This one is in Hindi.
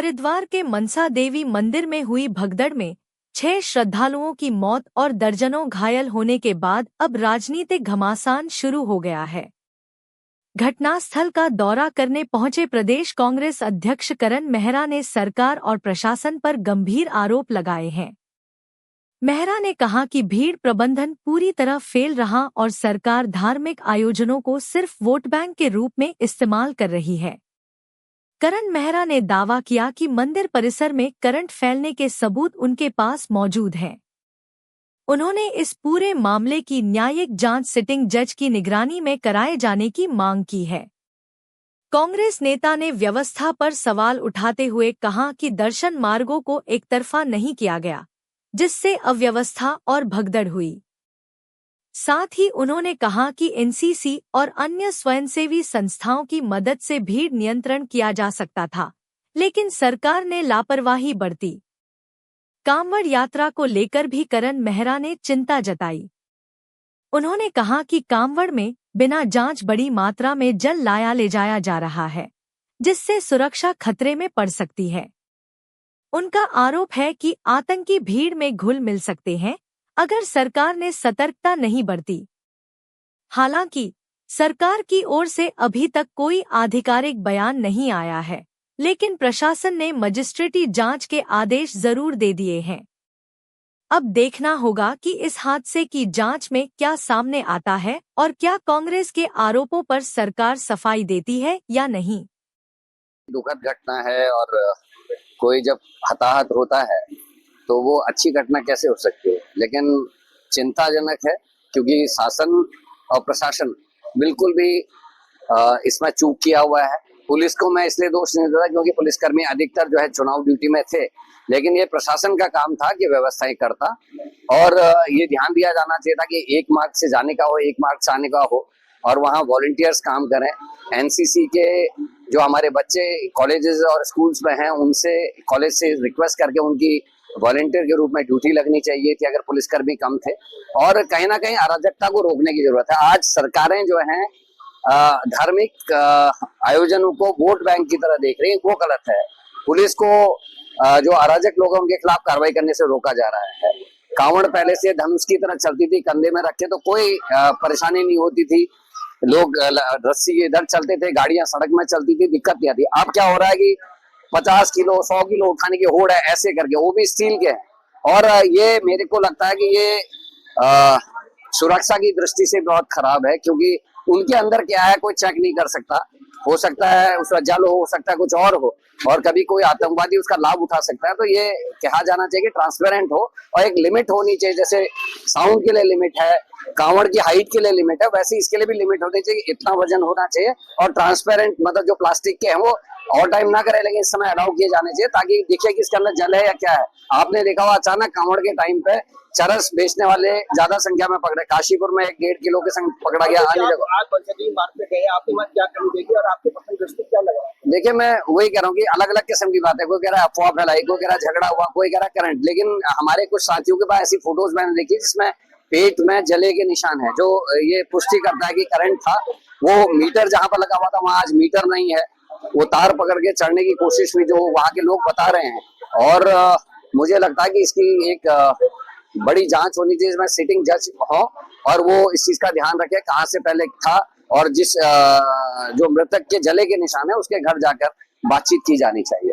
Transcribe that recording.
हरिद्वार के मनसा देवी मंदिर में हुई भगदड़ में 6 श्रद्धालुओं की मौत और दर्जनों घायल होने के बाद अब राजनीतिक घमासान शुरू हो गया है। घटनास्थल का दौरा करने पहुंचे प्रदेश कांग्रेस अध्यक्ष करण मेहरा ने सरकार और प्रशासन पर गंभीर आरोप लगाए हैं। मेहरा ने कहा कि भीड़ प्रबंधन पूरी तरह फेल रहा और सरकार धार्मिक आयोजनों को सिर्फ वोट बैंक के रूप में इस्तेमाल कर रही है। करण मेहरा ने दावा किया कि मंदिर परिसर में करंट फैलने के सबूत उनके पास मौजूद हैं। उन्होंने इस पूरे मामले की न्यायिक जांच सिटिंग जज की निगरानी में कराए जाने की मांग की है। कांग्रेस नेता ने व्यवस्था पर सवाल उठाते हुए कहा कि दर्शन मार्गों को एकतरफा नहीं किया गया, जिससे अव्यवस्था और भगदड़ हुई। साथ ही उन्होंने कहा कि एनसीसी और अन्य स्वयंसेवी संस्थाओं की मदद से भीड़ नियंत्रण किया जा सकता था, लेकिन सरकार ने लापरवाही बरती। कांवड़ यात्रा को लेकर भी करण मेहरा ने चिंता जताई। उन्होंने कहा कि कांवड़ में बिना जांच बड़ी मात्रा में जल लाया ले जाया जा रहा है, जिससे सुरक्षा खतरे में पड़ सकती है। उनका आरोप है कि आतंकी भीड़ में घुल मिल सकते हैं अगर सरकार ने सतर्कता नहीं बरती। हालांकि सरकार की ओर से अभी तक कोई आधिकारिक बयान नहीं आया है, लेकिन प्रशासन ने मजिस्ट्रेटी जांच के आदेश जरूर दे दिए हैं। अब देखना होगा कि इस हादसे की जांच में क्या सामने आता है और क्या कांग्रेस के आरोपों पर सरकार सफाई देती है या नहीं। दुखद घटना है और कोई जब हताहत होता है तो वो अच्छी घटना कैसे हो सकती है, लेकिन चिंताजनक है क्योंकि शासन और प्रशासन बिल्कुल भी इसमें चूक किया हुआ है। पुलिस को मैं इसलिए दोष नहीं देता क्योंकि पुलिसकर्मी अधिकतर जो है चुनाव ड्यूटी में थे, लेकिन ये प्रशासन का काम था कि व्यवस्थाएं करता और ये ध्यान दिया जाना चाहिए था कि एक मार्ग से जाने का हो, एक मार्ग से आने का हो और वहाँ वॉलंटियर्स काम करें। एनसीसी के जो हमारे बच्चे कॉलेजेस और स्कूल्स में हैं, उनसे कॉलेज से रिक्वेस्ट करके उनकी वॉलंटियर के रूप में ड्यूटी लगनी चाहिए थी अगर पुलिसकर्मी कम थे। और कहीं ना कहीं अराजकता को रोकने की जरूरत है। आज सरकारें जो हैं धार्मिक आयोजनों को वोट बैंक की तरह देख रही है, वो गलत है। पुलिस को जो अराजक लोग हैं उनके खिलाफ कार्रवाई करने से रोका जा रहा है। कांवड़ पहले से धनुष की तरह चलती थी, कंधे में रखे तो कोई परेशानी नहीं होती थी। लोग रस्सी के इधर चलते थे, गाड़ियां सड़क में चलती थी, दिक्कत नहीं आती। अब क्या हो रहा है कि 50 किलो 100 किलो उठाने की होड़ है ऐसे करके, वो भी स्टील के हैं। और ये मेरे को लगता है कि ये सुरक्षा की दृष्टि से बहुत खराब है क्योंकि उनके अंदर क्या है कोई चेक नहीं कर सकता। हो सकता है उसका जल हो सकता है कुछ और हो, और कभी कोई आतंकवादी उसका लाभ उठा सकता है। तो ये कहा जाना चाहिए कि ट्रांसपेरेंट हो और एक लिमिट होनी चाहिए। जैसे साउंड के लिए लिमिट है, कांवड़ की हाइट के लिए लिमिट है, वैसे इसके लिए भी लिमिट होनी चाहिए। इतना वजन होना चाहिए और ट्रांसपेरेंट मतलब जो प्लास्टिक के हैं वो और टाइम ना करे, लेकिन इस समय अलाउ किए जाने चाहिए ताकि दिखे कि इसके अंदर जल है या क्या है। आपने देखा हुआ अचानक कांवड़ के टाइम पे चरस बेचने वाले ज्यादा संख्या में पकड़े। काशीपुर में 1-1.5 किलो के संग पकड़ा गया। देखिए मैं वही कह रहा हूँ कि अलग अलग किस्म की बात है। कोई कह रहा है अफवाह फैलाई, कोई कह रहा है झगड़ा हुआ, कोई कह रहा है करंट। लेकिन हमारे कुछ साथियों के पास ऐसी फोटोज मैंने देखी जिसमें पेट में जले के निशान है, जो ये पुष्टि करता है कि करंट था। वो मीटर जहाँ पर लगा हुआ था वहां आज मीटर नहीं है। वो तार पकड़ के चढ़ने की कोशिश हुई, जो वहां के लोग बता रहे हैं। और मुझे लगता है कि इसकी एक बड़ी जांच होनी चाहिए, इसमें सिटिंग जज हो और वो इस चीज का ध्यान रखे कहाँ से पहले था, और जिस जो मृतक के जले के निशान है उसके घर जाकर बातचीत की जानी चाहिए।